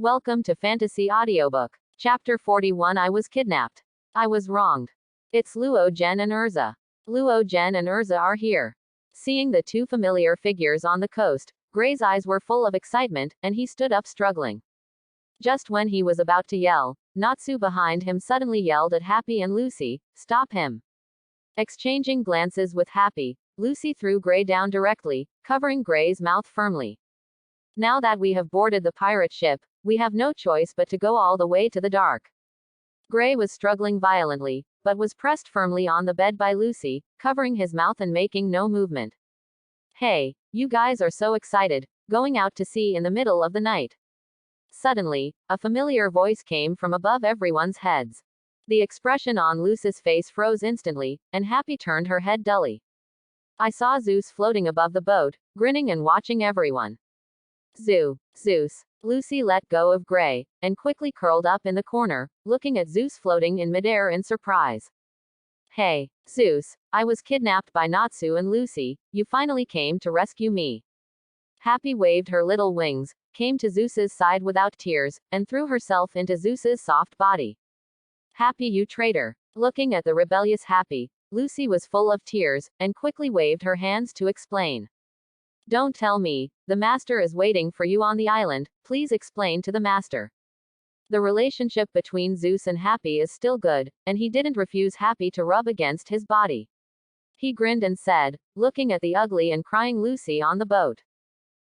Welcome to Fantasy Audiobook. Chapter 41. I was kidnapped. I was wronged. It's Luo Zhen and Urza. Luo Zhen and Urza are here. Seeing the two familiar figures on the coast, Gray's eyes were full of excitement, and he stood up struggling. Just when he was about to yell, Natsu behind him suddenly yelled at Happy and Lucy, "Stop him!" Exchanging glances with Happy, Lucy threw Gray down directly, covering Gray's mouth firmly. "Now that we have boarded the pirate ship, we have no choice but to go all the way to the dark." Gray was struggling violently, but was pressed firmly on the bed by Lucy, covering his mouth and making no movement. "Hey, you guys are so excited, going out to sea in the middle of the night." Suddenly, a familiar voice came from above everyone's heads. The expression on Lucy's face froze instantly, and Happy turned her head dully. "I saw Zeus floating above the boat, grinning and watching everyone." Zeus. Lucy let go of Gray, and quickly curled up in the corner, looking at Zeus floating in midair in surprise. "Hey, Zeus, I was kidnapped by Natsu and Lucy, you finally came to rescue me." Happy waved her little wings, came to Zeus's side without tears, and threw herself into Zeus's soft body. "Happy, you traitor." Looking at the rebellious Happy, Lucy was full of tears, and quickly waved her hands to explain. "Don't tell me, the master is waiting for you on the island, please explain to the master." The relationship between Zeus and Happy is still good, and he didn't refuse Happy to rub against his body. He grinned and said, looking at the ugly and crying Lucy on the boat.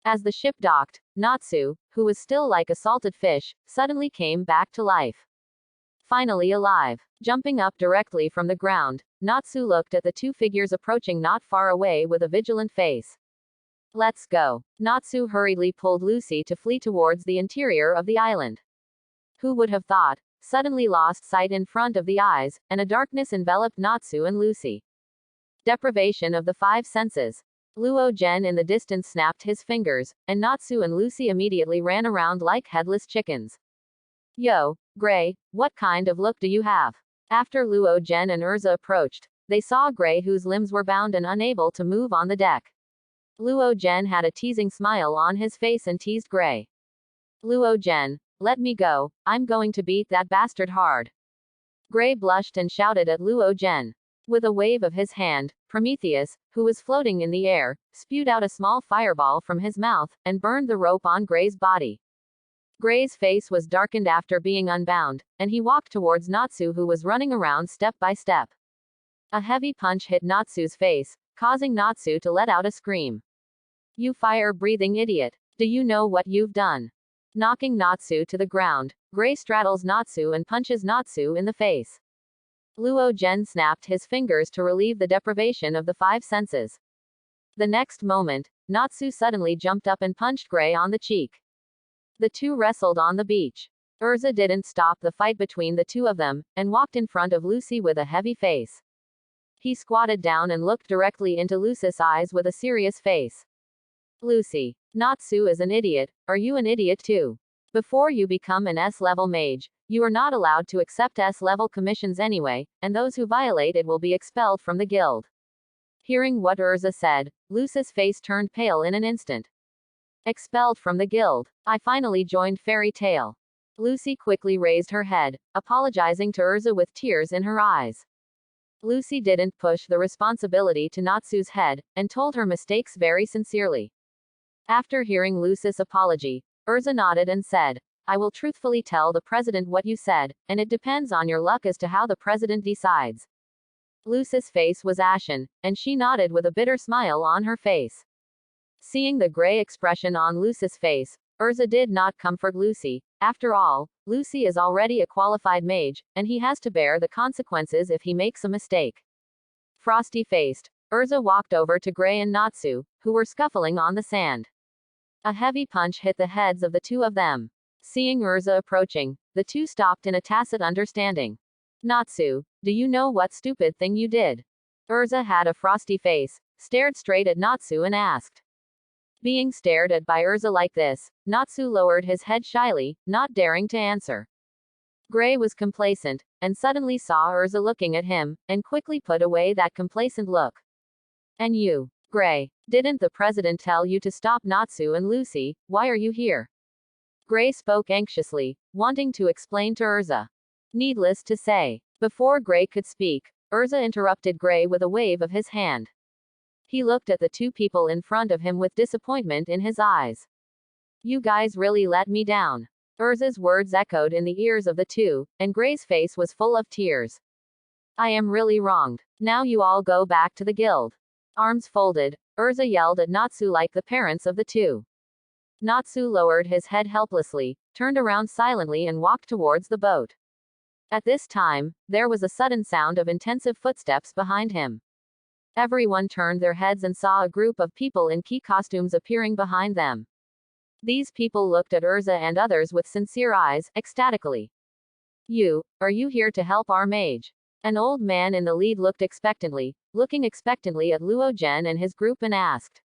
As the ship docked, Natsu, who was still like a salted fish, suddenly came back to life. Finally alive. Jumping up directly from the ground, Natsu looked at the two figures approaching not far away with a vigilant face. "Let's go." Natsu hurriedly pulled Lucy to flee towards the interior of the island. Who would have thought? Suddenly lost sight in front of the eyes, and a darkness enveloped Natsu and Lucy. Deprivation of the five senses. Luo Zhen in the distance snapped his fingers, and Natsu and Lucy immediately ran around like headless chickens. "Yo, Gray, what kind of look do you have?" After Luo Zhen and Urza approached, they saw Gray whose limbs were bound and unable to move on the deck. Luo Zhen had a teasing smile on his face and teased Gray. "Luo Zhen, let me go, I'm going to beat that bastard hard." Gray blushed and shouted at Luo Zhen. With a wave of his hand, Prometheus, who was floating in the air, spewed out a small fireball from his mouth, and burned the rope on Gray's body. Gray's face was darkened after being unbound, and he walked towards Natsu who was running around step by step. A heavy punch hit Natsu's face, causing Natsu to let out a scream. "You fire-breathing idiot. Do you know what you've done?" Knocking Natsu to the ground, Gray straddles Natsu and punches Natsu in the face. Luo Zhen snapped his fingers to relieve the deprivation of the five senses. The next moment, Natsu suddenly jumped up and punched Gray on the cheek. The two wrestled on the beach. Urza didn't stop the fight between the two of them, and walked in front of Lucy with a heavy face. He squatted down and looked directly into Lucy's eyes with a serious face. "Lucy, Natsu is an idiot, are you an idiot too? Before you become an S-level mage, you are not allowed to accept S-level commissions anyway, and those who violate it will be expelled from the guild." Hearing what Urza said, Lucy's face turned pale in an instant. "Expelled from the guild. I finally joined Fairy Tale." Lucy quickly raised her head, apologizing to Urza with tears in her eyes. Lucy didn't push the responsibility to Natsu's head, and told her mistakes very sincerely. After hearing Lucy's apology, Urza nodded and said, "I will truthfully tell the president what you said, and it depends on your luck as to how the president decides." Lucy's face was ashen, and she nodded with a bitter smile on her face. Seeing the gray expression on Lucy's face, Urza did not comfort Lucy. After all, Lucy is already a qualified mage, and he has to bear the consequences if he makes a mistake. Frosty-faced, Urza walked over to Gray and Natsu, who were scuffling on the sand. A heavy punch hit the heads of the two of them. Seeing Urza approaching, the two stopped in a tacit understanding. "Natsu, do you know what stupid thing you did?" Urza had a frosty face, stared straight at Natsu and asked. Being stared at by Urza like this, Natsu lowered his head shyly, not daring to answer. Gray was complacent, and suddenly saw Urza looking at him, and quickly put away that complacent look. "And you, Gray, didn't the president tell you to stop Natsu and Lucy, why are you here?" Gray spoke anxiously, wanting to explain to Urza. Needless to say, before Gray could speak, Urza interrupted Gray with a wave of his hand. He looked at the two people in front of him with disappointment in his eyes. You guys really let me down. Urza's words echoed in the ears of the two, and Gray's face was full of tears. I am really wronged. Now you all go back to the guild. Arms folded, Urza yelled at Natsu like the parents of the two. Natsu lowered his head helplessly, turned around silently and walked towards the boat. At this time, there was a sudden sound of intensive footsteps behind him. Everyone turned their heads and saw a group of people in key costumes appearing behind them. These people looked at Urza and others with sincere eyes, ecstatically. Are you here to help our mage? An old man in the lead looked expectantly, looking expectantly at Luo Zhen and his group and asked.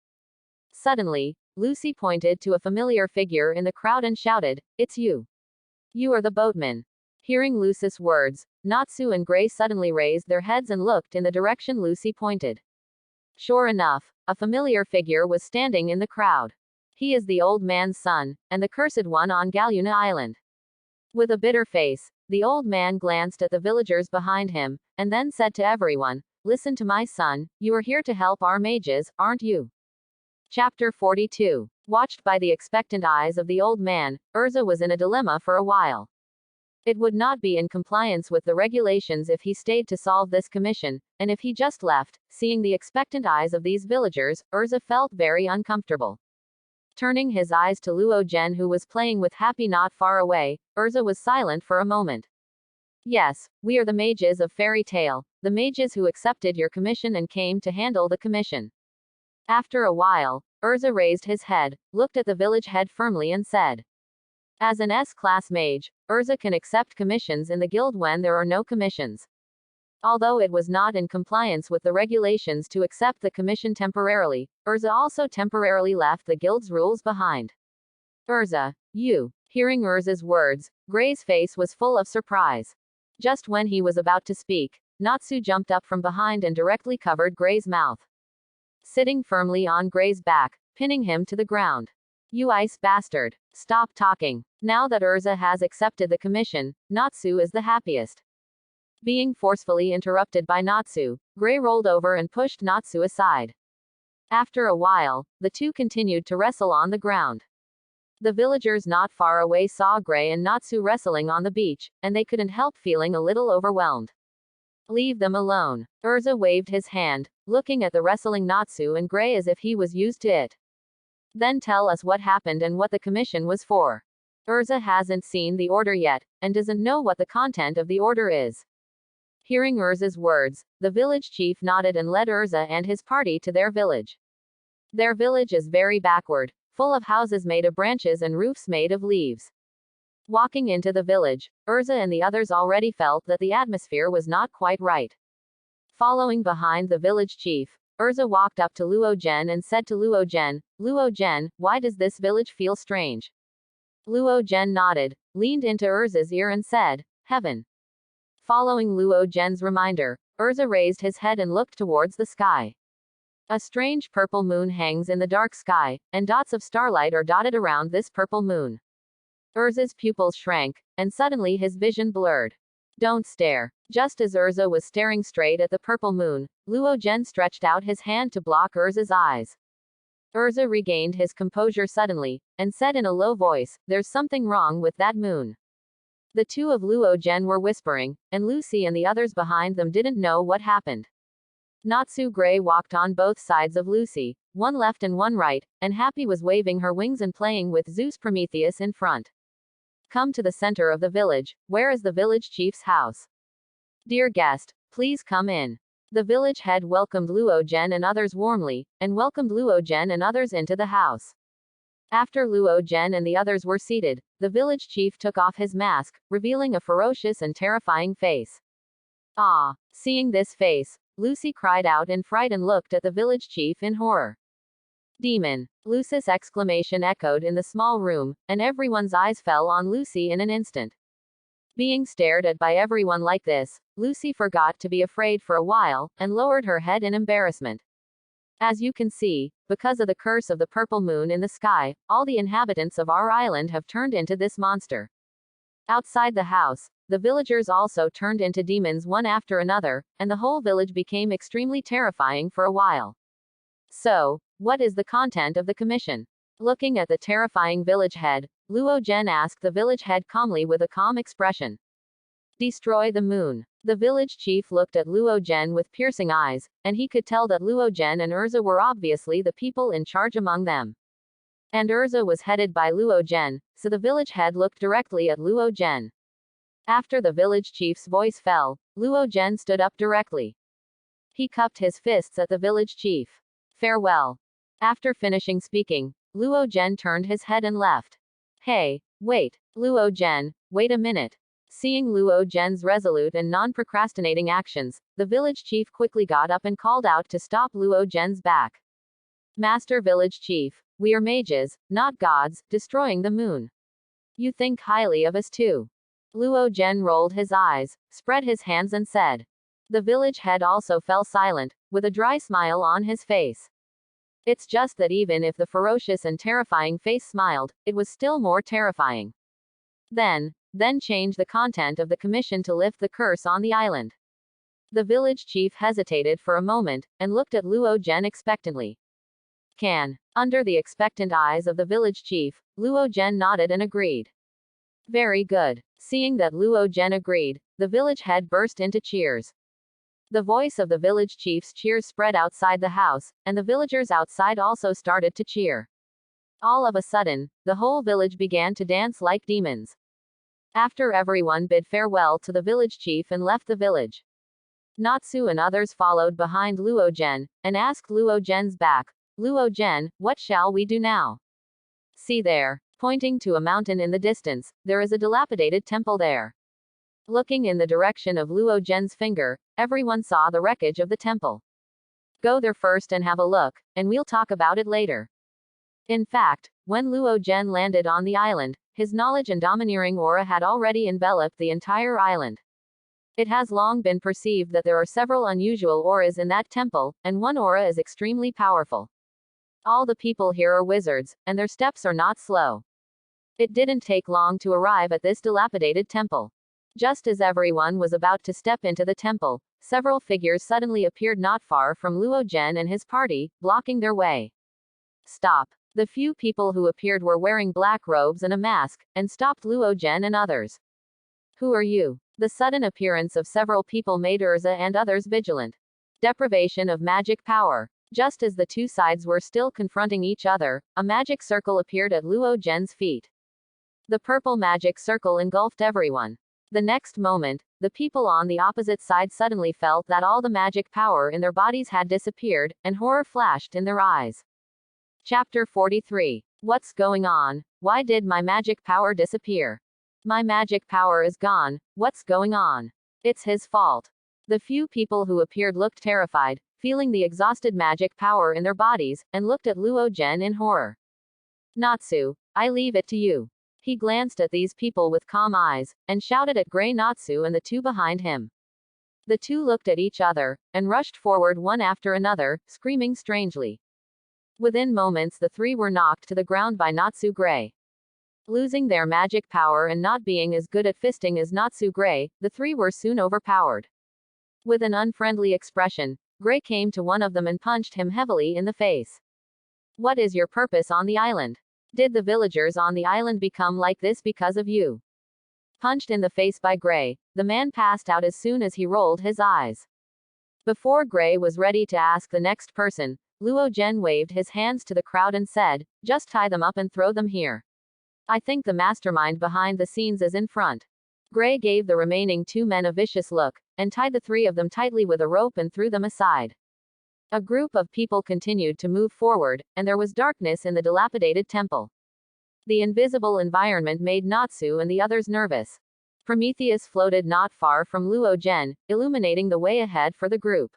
Suddenly, Lucy pointed to a familiar figure in the crowd and shouted, It's you. You are the boatman. Hearing Lucy's words, Natsu and Gray suddenly raised their heads and looked in the direction Lucy pointed. Sure enough, a familiar figure was standing in the crowd. He is the old man's son, and the cursed one on Galuna Island. With a bitter face, the old man glanced at the villagers behind him, and then said to everyone, Listen to my son, you are here to help our mages, aren't you? Chapter 42. Watched by the expectant eyes of the old man, Urza was in a dilemma for a while. It would not be in compliance with the regulations if he stayed to solve this commission, and if he just left, seeing the expectant eyes of these villagers, Urza felt very uncomfortable. Turning his eyes to Luo Zhen who was playing with Happy not far away, Urza was silent for a moment. Yes, we are the mages of Fairy Tale, the mages who accepted your commission and came to handle the commission. After a while, Urza raised his head, looked at the village head firmly and said. As an S-class mage, Urza can accept commissions in the guild when there are no commissions. Although it was not in compliance with the regulations to accept the commission temporarily, Urza also temporarily left the guild's rules behind. Urza, you. Hearing Urza's words, Gray's face was full of surprise. Just when he was about to speak, Natsu jumped up from behind and directly covered Gray's mouth. Sitting firmly on Gray's back, pinning him to the ground. You ice bastard. Stop talking. Now that Urza has accepted the commission, Natsu is the happiest. Being forcefully interrupted by Natsu, Gray rolled over and pushed Natsu aside. After a while, the two continued to wrestle on the ground. The villagers not far away saw Gray and Natsu wrestling on the beach, and they couldn't help feeling a little overwhelmed. Leave them alone. Urza waved his hand, looking at the wrestling Natsu and Gray as if he was used to it. Then tell us what happened and what the commission was for. Urza hasn't seen the order yet, and doesn't know what the content of the order is. Hearing Urza's words, the village chief nodded and led Urza and his party to their village. Their village is very backward, full of houses made of branches and roofs made of leaves. Walking into the village, Urza and the others already felt that the atmosphere was not quite right. Following behind the village chief, Urza walked up to Luo Zhen and said to Luo Zhen, why does this village feel strange? Luo Zhen nodded, leaned into Urza's ear and said, Heaven. Following Luo Zhen's reminder, Urza raised his head and looked towards the sky. A strange purple moon hangs in the dark sky, and dots of starlight are dotted around this purple moon. Urza's pupils shrank, and suddenly his vision blurred. Don't stare. Just as Urza was staring straight at the purple moon, Luo Zhen stretched out his hand to block Urza's eyes. Urza regained his composure suddenly, and said in a low voice, There's something wrong with that moon. The two of Luo Zhen were whispering, and Lucy and the others behind them didn't know what happened. Natsu Gray walked on both sides of Lucy, one left and one right, and Happy was waving her wings and playing with Zeus Prometheus in front. Come to the center of the village, where is the village chief's house? Dear guest, please come in. The village head welcomed Luo Zhen and others warmly, and welcomed Luo Zhen and others into the house. After Luo Zhen and the others were seated, the village chief took off his mask, revealing a ferocious and terrifying face. Ah! Seeing this face, Lucy cried out in fright and looked at the village chief in horror. Demon! Lucy's exclamation echoed in the small room, and everyone's eyes fell on Lucy in an instant. Being stared at by everyone like this, Lucy forgot to be afraid for a while, and lowered her head in embarrassment. As you can see, because of the curse of the purple moon in the sky, all the inhabitants of our island have turned into this monster. Outside the house, the villagers also turned into demons one after another, and the whole village became extremely terrifying for a while. So, what is the content of the commission? Looking at the terrifying village head, Luo Zhen asked the village head calmly with a calm expression. Destroy the moon. The village chief looked at Luo Zhen with piercing eyes, and he could tell that Luo Zhen and Urza were obviously the people in charge among them. And Urza was headed by Luo Zhen, so the village head looked directly at Luo Zhen. After the village chief's voice fell, Luo Zhen stood up directly. He cupped his fists at the village chief. Farewell. After finishing speaking, Luo Zhen turned his head and left. Hey, wait, Luo Zhen, wait a minute. Seeing Luo Zhen's resolute and non-procrastinating actions, the village chief quickly got up and called out to stop Luo Zhen's back. Master Village Chief, we are mages, not gods, destroying the moon. You think highly of us too. Luo Zhen rolled his eyes, spread his hands and said. The village head also fell silent, with a dry smile on his face. It's just that even if the ferocious and terrifying face smiled, it was still more terrifying. Then change the content of the commission to lift the curse on the island. The village chief hesitated for a moment, and looked at Luo Zhen expectantly. Under the expectant eyes of the village chief, Luo Zhen nodded and agreed. Very good. Seeing that Luo Zhen agreed, the village head burst into cheers. The voice of the village chief's cheers spread outside the house, and the villagers outside also started to cheer. All of a sudden, the whole village began to dance like demons. After everyone bid farewell to the village chief and left the village, Natsu and others followed behind Luo Zhen, and asked Luo Zhen's back, Luo Zhen, what shall we do now? See there. Pointing to a mountain in the distance, there is a dilapidated temple there. Looking in the direction of Luo Zhen's finger, everyone saw the wreckage of the temple. Go there first and have a look, and we'll talk about it later. In fact, when Luo Zhen landed on the island, his knowledge and domineering aura had already enveloped the entire island. It has long been perceived that there are several unusual auras in that temple, and one aura is extremely powerful. All the people here are wizards, and their steps are not slow. It didn't take long to arrive at this dilapidated temple. Just as everyone was about to step into the temple, several figures suddenly appeared not far from Luo Zhen and his party, blocking their way. Stop. The few people who appeared were wearing black robes and a mask, and stopped Luo Zhen and others. Who are you? The sudden appearance of several people made Urza and others vigilant. Deprivation of magic power. Just as the two sides were still confronting each other, a magic circle appeared at Luo Zhen's feet. The purple magic circle engulfed everyone. The next moment, the people on the opposite side suddenly felt that all the magic power in their bodies had disappeared, and horror flashed in their eyes. Chapter 43. What's going on? Why did my magic power disappear? My magic power is gone. What's going on? It's his fault. The few people who appeared looked terrified, feeling the exhausted magic power in their bodies, and looked at Luo Zhen in horror. Natsu, I leave it to you. He glanced at these people with calm eyes, and shouted at Grey Natsu and the two behind him. The two looked at each other, and rushed forward one after another, screaming strangely. Within moments the three were knocked to the ground by Natsu Grey. Losing their magic power and not being as good at fisting as Natsu Grey, the three were soon overpowered. With an unfriendly expression, Grey came to one of them and punched him heavily in the face. What is your purpose on the island? Did the villagers on the island become like this because of you? Punched in the face by Grey, the man passed out as soon as he rolled his eyes. Before Grey was ready to ask the next person, Luo Zhen waved his hands to the crowd and said, just tie them up and throw them here. I think the mastermind behind the scenes is in front. Grey gave the remaining two men a vicious look, and tied the three of them tightly with a rope and threw them aside. A group of people continued to move forward, and there was darkness in the dilapidated temple. The invisible environment made Natsu and the others nervous. Prometheus floated not far from Luo Zhen, illuminating the way ahead for the group.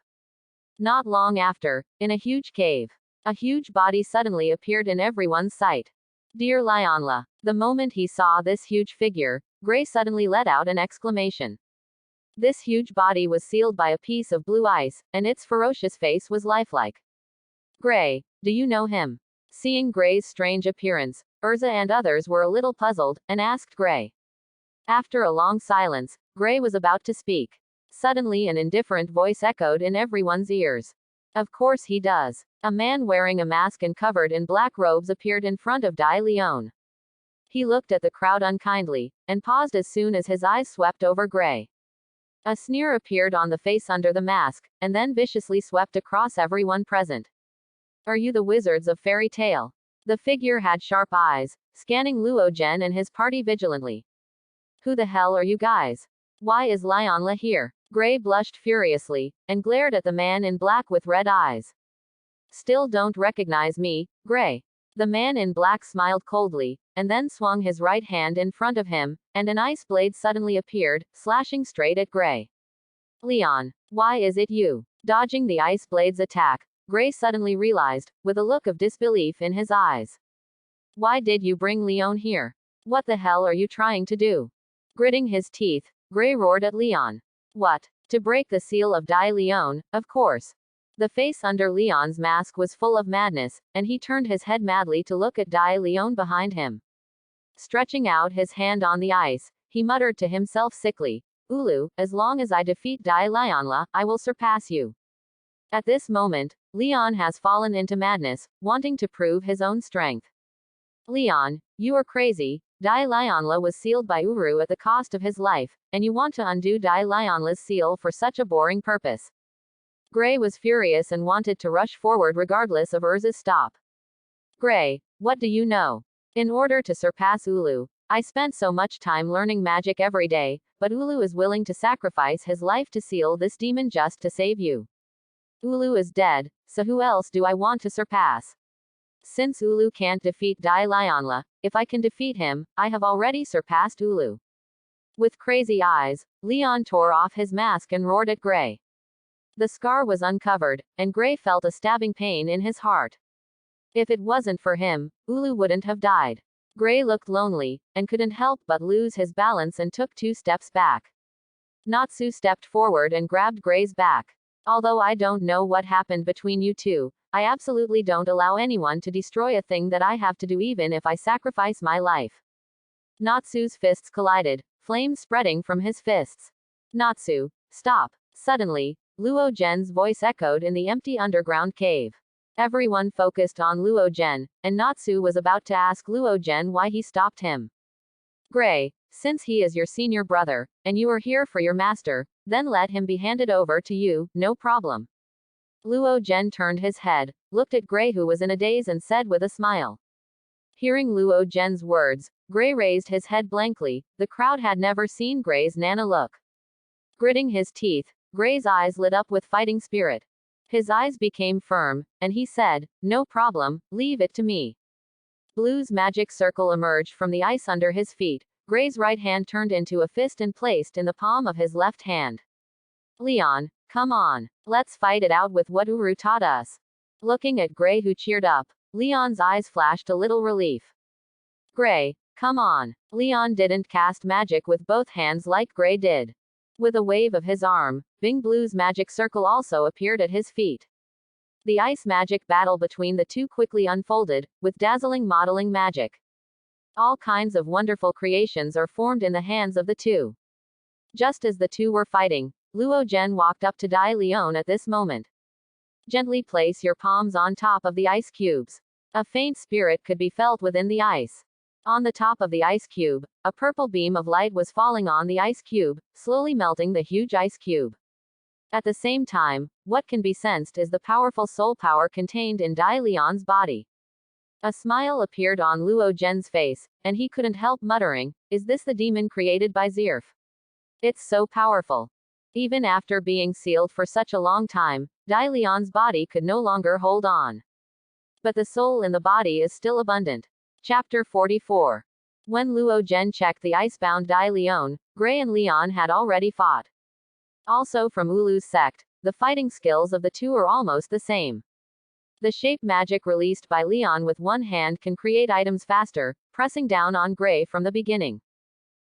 Not long after, in a huge cave, a huge body suddenly appeared in everyone's sight. Dear Lionla. The moment he saw this huge figure, Grey suddenly let out an exclamation. This huge body was sealed by a piece of blue ice, and its ferocious face was lifelike. Gray, do you know him? Seeing Gray's strange appearance, Urza and others were a little puzzled, and asked Gray. After a long silence, Gray was about to speak. Suddenly an indifferent voice echoed in everyone's ears. Of course he does. A man wearing a mask and covered in black robes appeared in front of Dai Leon. He looked at the crowd unkindly, and paused as soon as his eyes swept over Gray. A sneer appeared on the face under the mask, and then viciously swept across everyone present. Are you the wizards of fairy tale? The figure had sharp eyes, scanning Luo Zhen and his party vigilantly. Who the hell are you guys? Why is Lionla here? Gray blushed furiously, and glared at the man in black with red eyes. Still don't recognize me, Gray? The man in black smiled coldly, and then swung his right hand in front of him, and an ice blade suddenly appeared, slashing straight at Gray. Leon, why is it you? Dodging the ice blade's attack, Gray suddenly realized, with a look of disbelief in his eyes. Why did you bring Leon here? What the hell are you trying to do? Gritting his teeth, Gray roared at Leon. What? To break the seal of Dai Leon, of course. The face under Leon's mask was full of madness, and he turned his head madly to look at Dai Leon behind him. Stretching out his hand on the ice, he muttered to himself sickly, Ulu, as long as I defeat Dai Lionla, I will surpass you. At this moment, Leon has fallen into madness, wanting to prove his own strength. Leon, you are crazy. Dai Lionla was sealed by Uru at the cost of his life, and you want to undo Dai Lionla's seal for such a boring purpose. Gray was furious and wanted to rush forward regardless of Urza's stop. Gray, what do you know? In order to surpass Ulu, I spent so much time learning magic every day, but Ulu is willing to sacrifice his life to seal this demon just to save you. Ulu is dead, so who else do I want to surpass? Since Ulu can't defeat Dai Lionla, if I can defeat him, I have already surpassed Ulu. With crazy eyes, Leon tore off his mask and roared at Gray. The scar was uncovered, and Gray felt a stabbing pain in his heart. If it wasn't for him, Ulu wouldn't have died. Gray looked lonely, and couldn't help but lose his balance and took 2 steps back. Natsu stepped forward and grabbed Gray's back. Although I don't know what happened between you two, I absolutely don't allow anyone to destroy a thing that I have to do even if I sacrifice my life. Natsu's fists collided, flames spreading from his fists. Natsu, stop. Suddenly, Luo Zhen's voice echoed in the empty underground cave. Everyone focused on Luo Zhen, and Natsu was about to ask Luo Zhen why he stopped him. Gray, since he is your senior brother, and you are here for your master, then let him be handed over to you, no problem. Luo Zhen turned his head, looked at Gray who was in a daze and said with a smile. Hearing Luo Zhen's words, Gray raised his head blankly. The crowd had never seen Gray's Nana look. Gritting his teeth, Gray's eyes lit up with fighting spirit. His eyes became firm, and he said, no problem, leave it to me. Blue's magic circle emerged from the ice under his feet. Gray's right hand turned into a fist and placed in the palm of his left hand. Leon, come on. Let's fight it out with what Uru taught us. Looking at Gray who cheered up, Leon's eyes flashed a little relief. Gray, come on. Leon didn't cast magic with both hands like Gray did. With a wave of his arm, Bing Blue's magic circle also appeared at his feet. The ice magic battle between the two quickly unfolded, with dazzling modeling magic. All kinds of wonderful creations are formed in the hands of the two. Just as the two were fighting, Luo Zhen walked up to Dai Leon at this moment. Gently place your palms on top of the ice cubes. A faint spirit could be felt within the ice. On the top of the ice cube, a purple beam of light was falling on the ice cube, slowly melting the huge ice cube. At the same time, what can be sensed is the powerful soul power contained in Dai Leon's body. A smile appeared on Luo Zhen's face, and he couldn't help muttering, is this the demon created by Zirf? It's so powerful. Even after being sealed for such a long time, Dai Leon's body could no longer hold on. But the soul in the body is still abundant. Chapter 44. When Luo Zhen checked the icebound Dai Leon, Gray and Leon had already fought. Also from Ulu's sect, the fighting skills of the two are almost the same. The shape magic released by Leon with one hand can create items faster, pressing down on Gray from the beginning.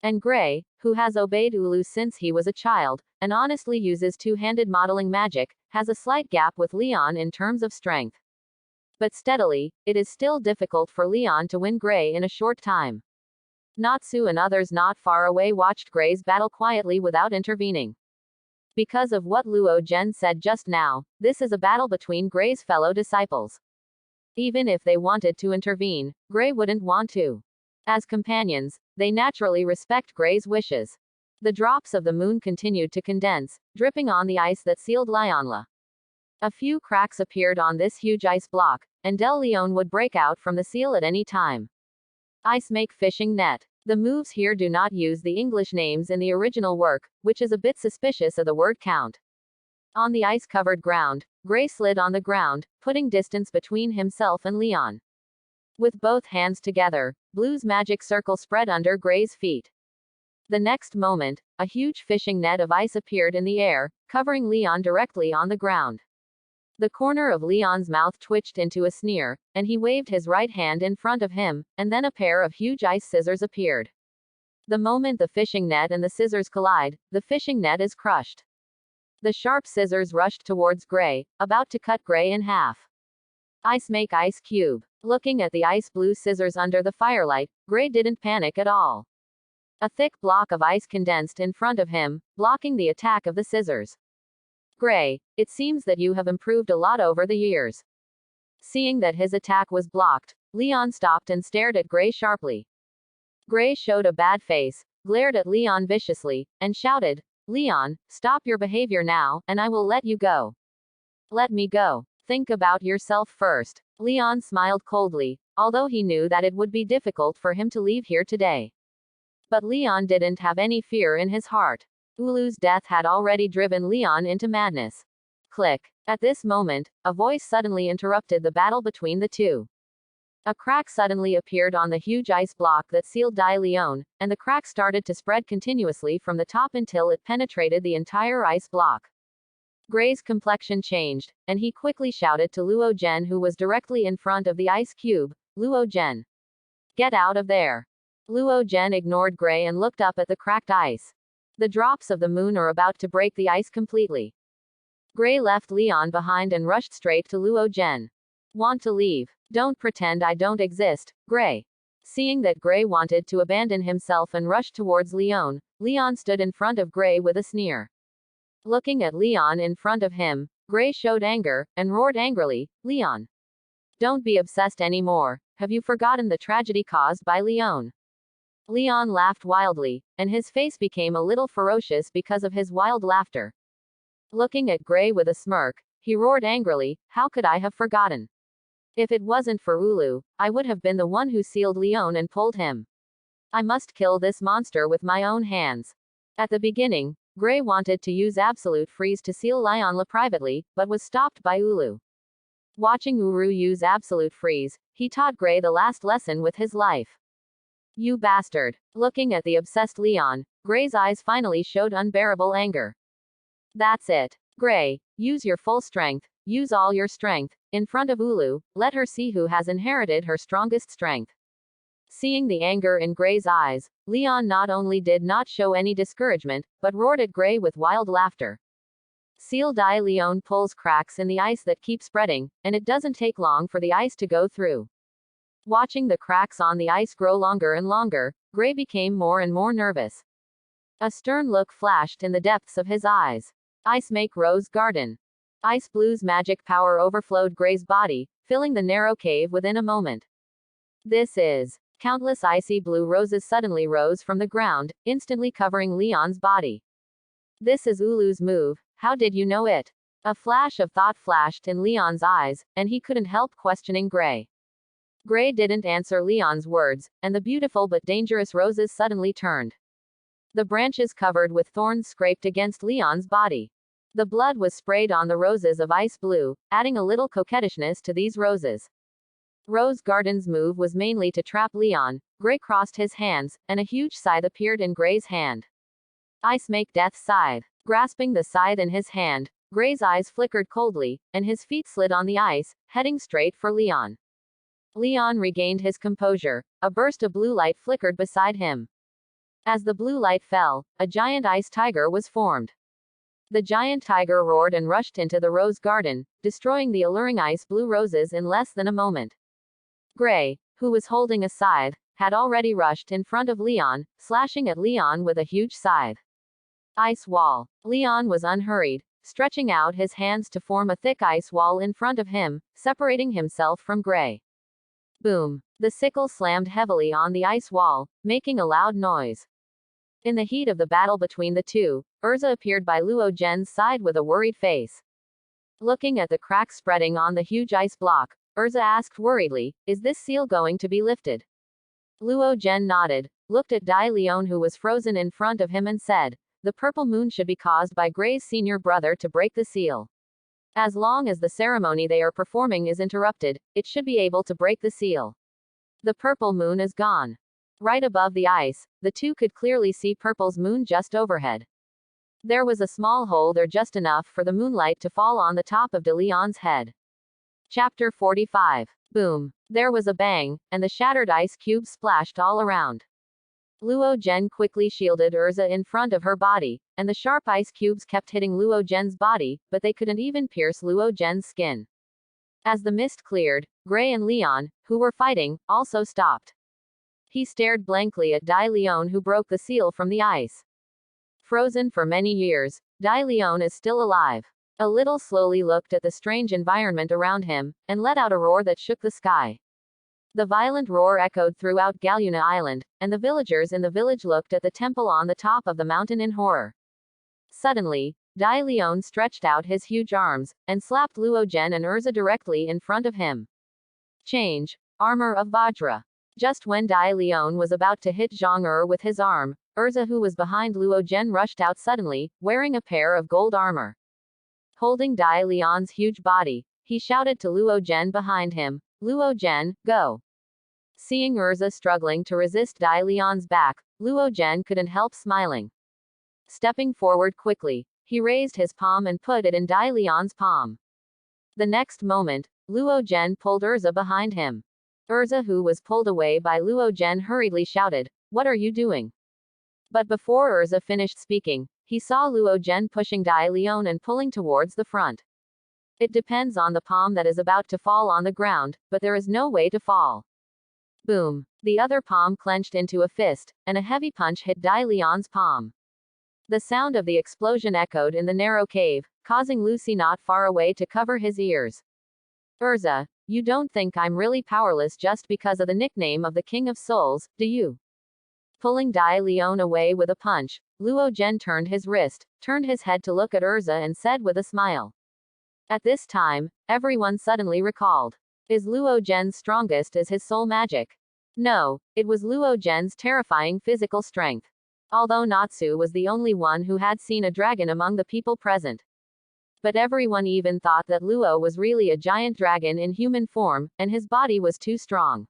And Gray, who has obeyed Ulu since he was a child, and honestly uses two-handed modeling magic, has a slight gap with Leon in terms of strength. But steadily, it is still difficult for Leon to win Gray in a short time. Natsu and others not far away watched Gray's battle quietly without intervening. Because of what Luo Zhen said just now, this is a battle between Gray's fellow disciples. Even if they wanted to intervene, Gray wouldn't want to. As companions, they naturally respect Gray's wishes. The drops of the moon continued to condense, dripping on the ice that sealed Lionla. A few cracks appeared on this huge ice block, and Del Leon would break out from the seal at any time. Ice make fishing net. The moves here do not use the English names in the original work, which is a bit suspicious of the word count. On the ice-covered ground, Gray slid on the ground, putting distance between himself and Leon. With both hands together, Blue's magic circle spread under Gray's feet. The next moment, a huge fishing net of ice appeared in the air, covering Leon directly on the ground. The corner of Leon's mouth twitched into a sneer, and he waved his right hand in front of him, and then a pair of huge ice scissors appeared. The moment the fishing net and the scissors collide, the fishing net is crushed. The sharp scissors rushed towards Gray, about to cut Gray in half. Ice make ice cube. Looking at the ice blue scissors under the firelight, Gray didn't panic at all. A thick block of ice condensed in front of him, blocking the attack of the scissors. Gray, it seems that you have improved a lot over the years. Seeing that his attack was blocked, Leon stopped and stared at Gray sharply. Gray showed a bad face, glared at Leon viciously, and shouted, "Leon, stop your behavior now, and I will let you go." "Let me go. Think about yourself first." Leon smiled coldly, although he knew that it would be difficult for him to leave here today. But Leon didn't have any fear in his heart. Ulu's death had already driven Leon into madness. Click. At this moment, a voice suddenly interrupted the battle between the two. A crack suddenly appeared on the huge ice block that sealed Dai Leon, and the crack started to spread continuously from the top until it penetrated the entire ice block. Gray's complexion changed, and he quickly shouted to Luo Zhen, who was directly in front of the ice cube, "Luo Zhen, get out of there." Luo Zhen ignored Gray and looked up at the cracked ice. The drops of the moon are about to break the ice completely. Gray left Leon behind and rushed straight to Luo Zhen. "Want to leave? Don't pretend I don't exist, Gray." Seeing that Gray wanted to abandon himself and rushed towards Leon, Leon stood in front of Gray with a sneer. Looking at Leon in front of him, Gray showed anger, and roared angrily, "Leon, don't be obsessed anymore. Have you forgotten the tragedy caused by Leon?" Leon laughed wildly, and his face became a little ferocious because of his wild laughter. Looking at Gray with a smirk, he roared angrily, "How could I have forgotten? If it wasn't for Ulu, I would have been the one who sealed Leon and pulled him. I must kill this monster with my own hands." At the beginning, Gray wanted to use absolute freeze to seal Lionla privately, but was stopped by Ulu. Watching Uru use absolute freeze, he taught Gray the last lesson with his life. "You bastard." Looking at the obsessed Leon, Gray's eyes finally showed unbearable anger. "That's it. Gray, use your full strength, use all your strength, in front of Ulu, let her see who has inherited her strongest strength." Seeing the anger in Gray's eyes, Leon not only did not show any discouragement, but roared at Gray with wild laughter. Seal Dai Leon pulls cracks in the ice that keep spreading, and it doesn't take long for the ice to go through. Watching the cracks on the ice grow longer and longer, Gray became more and more nervous. A stern look flashed in the depths of his eyes. Ice make Rose Garden. Ice Blue's magic power overflowed Gray's body, filling the narrow cave within a moment. This is. Countless icy blue roses suddenly rose from the ground, instantly covering Leon's body. "This is Ulu's move, how did you know it?" A flash of thought flashed in Leon's eyes, and he couldn't help questioning Gray. Gray didn't answer Leon's words, and the beautiful but dangerous roses suddenly turned. The branches covered with thorns scraped against Leon's body. The blood was sprayed on the roses of ice blue, adding a little coquettishness to these roses. Rose Garden's move was mainly to trap Leon. Gray crossed his hands, and a huge scythe appeared in Gray's hand. "Ice make Death Scythe." Grasping the scythe in his hand, Gray's eyes flickered coldly, and his feet slid on the ice, heading straight for Leon. Leon regained his composure. A burst of blue light flickered beside him. As the blue light fell, a giant ice tiger was formed. The giant tiger roared and rushed into the rose garden, destroying the alluring ice blue roses in less than a moment. Gray, who was holding a scythe, had already rushed in front of Leon, slashing at Leon with a huge scythe. Ice wall. Leon was unhurried, stretching out his hands to form a thick ice wall in front of him, separating himself from Gray. Boom. The sickle slammed heavily on the ice wall, making a loud noise. In the heat of the battle between the two, Urza appeared by Luo Zhen's side with a worried face. Looking at the cracks spreading on the huge ice block, Urza asked worriedly, "Is this seal going to be lifted?" Luo Zhen nodded, looked at Dai Leon who was frozen in front of him and said, "The purple moon should be caused by Gray's senior brother to break the seal. As long as the ceremony they are performing is interrupted, it should be able to break the seal." The purple moon is gone. Right above the ice, the two could clearly see Purple's moon just overhead. There was a small hole there just enough for the moonlight to fall on the top of De Leon's head. Chapter 45. Boom. There was a bang, and the shattered ice cubes splashed all around. Luo Zhen quickly shielded Urza in front of her body, and the sharp ice cubes kept hitting Luo Zhen's body, but they couldn't even pierce Luo Zhen's skin. As the mist cleared, Gray and Leon, who were fighting, also stopped. He stared blankly at Dai Leon who broke the seal from the ice. Frozen for many years, Dai Leon is still alive. A little slowly looked at the strange environment around him, and let out a roar that shook the sky. The violent roar echoed throughout Galyuna Island, and the villagers in the village looked at the temple on the top of the mountain in horror. Suddenly, Dai Leon stretched out his huge arms, and slapped Luo Zhen and Urza directly in front of him. Change. Armor of Vajra. Just when Dai Leon was about to hit Zhang with his arm, Urza who was behind Luo Zhen rushed out suddenly, wearing a pair of gold armor. Holding Dai Leon's huge body, he shouted to Luo Zhen behind him, "Luo Zhen, go!" Seeing Urza struggling to resist Dai Leon's back, Luo Zhen couldn't help smiling. Stepping forward quickly, he raised his palm and put it in Dai Leon's palm. The next moment, Luo Zhen pulled Urza behind him. Urza who was pulled away by Luo Zhen hurriedly shouted, "What are you doing?" But before Urza finished speaking, he saw Luo Zhen pushing Dai Leon and pulling towards the front. It depends on the palm that is about to fall on the ground, but there is no way to fall. Boom. The other palm clenched into a fist, and a heavy punch hit Dai Leon's palm. The sound of the explosion echoed in the narrow cave, causing Lucy not far away to cover his ears. "Urza, you don't think I'm really powerless just because of the nickname of the King of Souls, do you?" Pulling Dai Leon away with a punch, Luo Zhen turned his wrist, turned his head to look at Urza and said with a smile. At this time, everyone suddenly recalled. Is Luo Zhen's strongest as his soul magic? No, it was Luo Zhen's terrifying physical strength. Although Natsu was the only one who had seen a dragon among the people present. But everyone even thought that Luo was really a giant dragon in human form, and his body was too strong.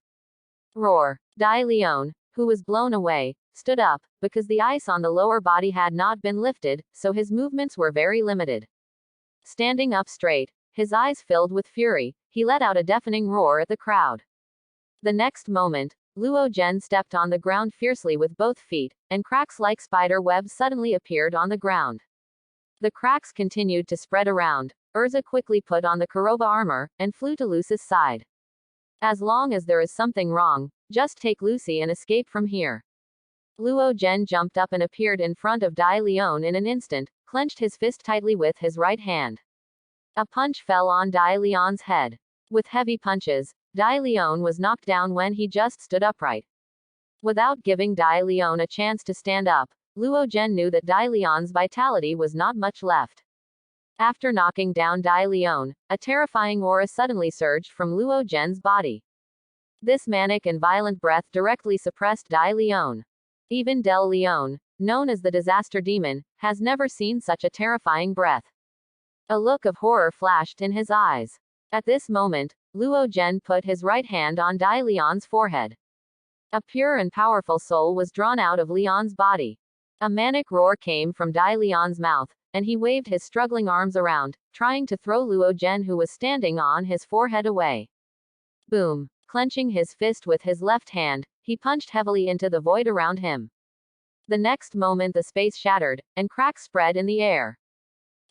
Roar. Dai Leon, who was blown away, stood up, because the ice on the lower body had not been lifted, so his movements were very limited. Standing up straight, his eyes filled with fury, he let out a deafening roar at the crowd. The next moment, Luo Zhen stepped on the ground fiercely with both feet, and cracks like spider webs suddenly appeared on the ground. The cracks continued to spread around. Urza quickly put on the Kuroba armor, and flew to Lucy's side. As long as there is something wrong, just take Lucy and escape from here. Luo Zhen jumped up and appeared in front of Dai Leon in an instant, clenched his fist tightly with his right hand. A punch fell on Dai Leon's head. With heavy punches, Dai Leon was knocked down when he just stood upright. Without giving Dai Leon a chance to stand up, Luo Zhen knew that Dai Leon's vitality was not much left. After knocking down Dai Leon, a terrifying aura suddenly surged from Luo Zhen's body. This manic and violent breath directly suppressed Dai Leon. Even Del Leon, known as the disaster demon, has never seen such a terrifying breath. A look of horror flashed in his eyes. At this moment, Luo Zhen put his right hand on Dai Leon's forehead. A pure and powerful soul was drawn out of Leon's body. A manic roar came from Dai Leon's mouth, and he waved his struggling arms around, trying to throw Luo Zhen who was standing on his forehead away. Boom. Clenching his fist with his left hand, he punched heavily into the void around him. The next moment the space shattered, and cracks spread in the air.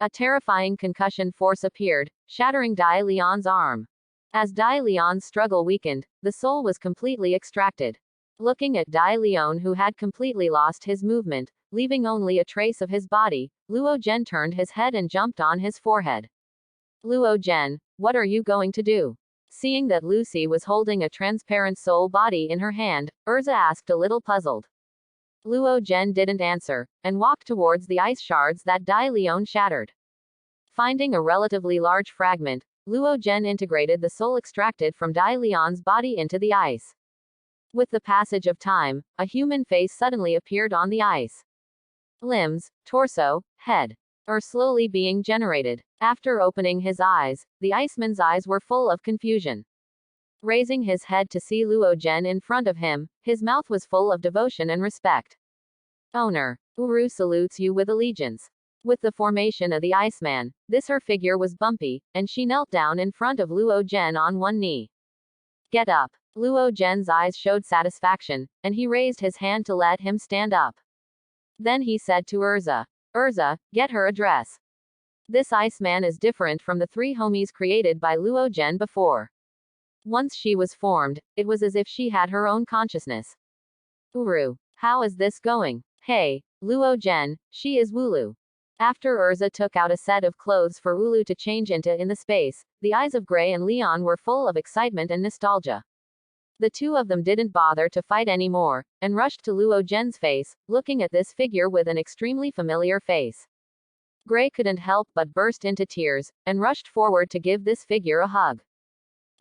A terrifying concussion force appeared, shattering Dai Leon's arm. As Dai Leon's struggle weakened, the soul was completely extracted. Looking at Dai Leon, who had completely lost his movement, leaving only a trace of his body, Luo Zhen turned his head and jumped on his forehead. Luo Zhen, what are you going to do? Seeing that Lucy was holding a transparent soul body in her hand, Urza asked, a little puzzled. Luo Zhen didn't answer, and walked towards the ice shards that Dai Leon shattered. Finding a relatively large fragment, Luo Zhen integrated the soul extracted from Dai Leon's body into the ice. With the passage of time, a human face suddenly appeared on the ice. Limbs, torso, head are slowly being generated. After opening his eyes, the Iceman's eyes were full of confusion. Raising his head to see Luo Zhen in front of him, his mouth was full of devotion and respect. Owner, Uru salutes you with allegiance. With the formation of the Iceman, her figure was bumpy, and she knelt down in front of Luo Zhen on one knee. Get up. Luo Zhen's eyes showed satisfaction, and he raised his hand to let him stand up. Then he said to Urza, Urza, get her a dress. This Iceman is different from the 3 homies created by Luo Zhen before. Once she was formed, it was as if she had her own consciousness. Uru, how is this going? Hey, Luo Zhen, she is Wulu. After Urza took out a set of clothes for Ulu to change into in the space, the eyes of Gray and Leon were full of excitement and nostalgia. The two of them didn't bother to fight anymore, and rushed to Luo Zhen's face, looking at this figure with an extremely familiar face. Gray couldn't help but burst into tears, and rushed forward to give this figure a hug.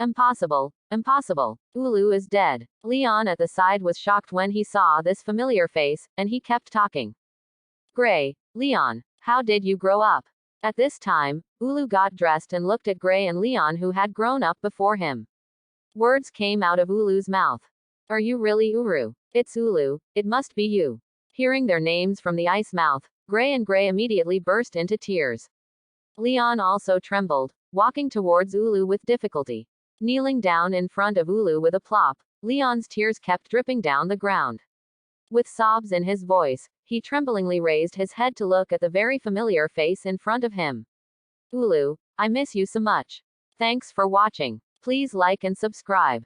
Impossible, impossible. Ulu is dead. Leon at the side was shocked when he saw this familiar face, and he kept talking. Gray, Leon, how did you grow up? At this time, Ulu got dressed and looked at Gray and Leon, who had grown up before him. Words came out of Ulu's mouth. Are you really Uru? It's Ulu, it must be you. Hearing their names from the ice mouth, Gray immediately burst into tears. Leon also trembled, walking towards Ulu with difficulty. Kneeling down in front of Ulu with a plop, Leon's tears kept dripping down the ground. With sobs in his voice, he tremblingly raised his head to look at the very familiar face in front of him. Ulu, I miss you so much. Thanks for watching. Please like and subscribe.